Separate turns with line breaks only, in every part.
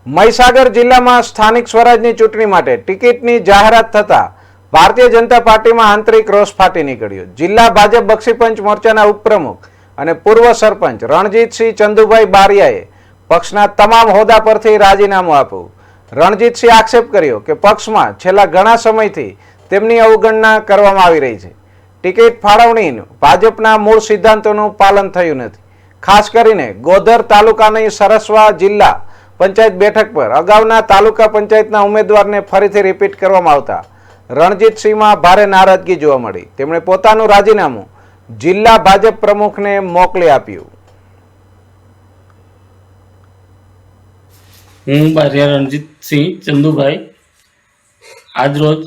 મહીસાગર જિલ્લામાં સ્થાનિક સ્વરાજની ચૂંટણી માટે ટિકિટની જાહેરાત થતા ભારતીય જનતા પાર્ટીમાં આંતરિક રોષ ફાટી નીકળ્યો। જિલ્લા ભાજપ બક્ષીપંચ મોરચાના ઉપપ્રમુખ અને પૂર્વ સરપંચ રણજીતસિંહ ચંદુભાઈ બારિયાએ પક્ષના તમામ હોદ્દા પરથી રાજીનામું આપ્યું। રણજીતસિંહ આક્ષેપ કર્યો કે પક્ષમાં છેલ્લા ઘણા સમયથી તેમની અવગણના કરવામાં આવી રહી છે। ટિકિટ ફાળવણીનું ભાજપના મૂળ સિદ્ધાંતોનું પાલન થયું નથી। ખાસ કરીને ગોધર તાલુકાની સરસવા જિલ્લા પંચાયત બેઠક પર અગાઉના તાલુકા પંચાયતના ઉમેદવારને ફરીથી રિપીટ કરવામાં આવતા રણજીતસિંહમાં ભારે નારાજગી જોવા મળી। તેમણે પોતાનું રાજીનામું જિલ્લા ભાજપ પ્રમુખને મોકલી આપ્યું।
હું બારિયા રણજીતસિંહ ચંદુભાઈ આજરોજ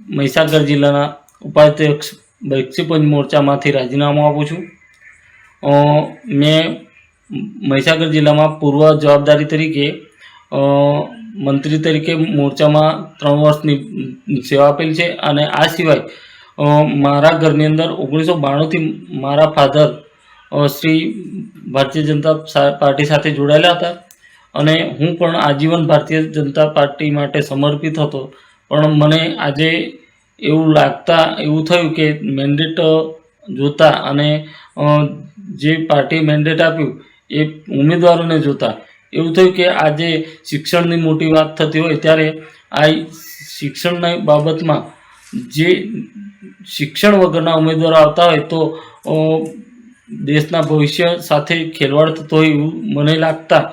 મહીસાગર જિલ્લાના ઉપાધ્યક્ષ બક્ષીપંચ મોરચામાંથી રાજીનામું આપું છું। મેં મહીસાગર જિલ્લામાં પૂર્વ જવાબદારી તરીકે મંત્રી તરીકે મોરચામાં 3 વર્ષની સેવા આપેલ છે અને આ સિવાય મારા ઘરની અંદર 1992થી મારા ફાધર શ્રી ભારતીય જનતા પાર્ટી સાથે જોડાયેલા હતા અને હું પણ આજીવન ભારતીય જનતા પાર્ટી માટે સમર્પિત હતો। પણ મને આજે એવું થયું કે મેન્ડેટ જોતા અને જે પાર્ટી મેન્ડેટ આપ્યું એ ઉમેદવારોને જોતા એવું થયું કે આજે શિક્ષણની મોટી વાત થતી હોય ત્યારે આ શિક્ષણની બાબતમાં જે શિક્ષણ વગરના ઉમેદવારો આવતા હોય તો દેશના ભવિષ્ય સાથે ખેલવાડ થતો હોય એવું મને લાગતા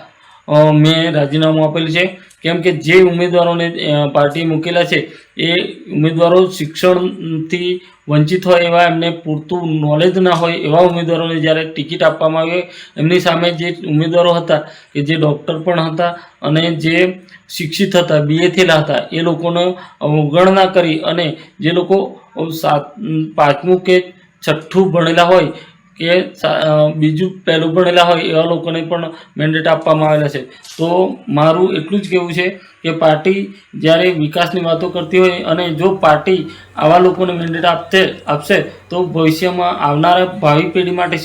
મેં રાજીનામું આપેલું છે। કેમ કે જે ઉમેદવારોને પાર્ટી મૂકેલા છે એ ઉમેદવારો શિક્ષણથી વંચિત હોય એવા, એમને પૂરતું નોલેજ ના હોય એવા ઉમેદવારોને જ્યારે ટિકિટ આપવામાં આવી એમની સામે જે ઉમેદવારો હતા કે જે ડૉક્ટર પણ હતા અને જે શિક્ષિત હતા, BA થયેલા હતા, એ લોકોને અવગણના કરી અને જે લોકો 5મું કે 6ઠું ભણેલા હોય કે બીજું પહેલું ભણેલા હોય એવા લોકોને પણ મેન્ડેટ આપવામાં આવેલા છે। તો મારું એટલું જ કહેવું છે કે પાર્ટી જ્યારે વિકાસની વાતો કરતી હોય અને જો પાર્ટી આવા લોકોને મેન્ડેટ આપશે તો ભવિષ્યમાં આવનારા ભાવિ પેઢી માટે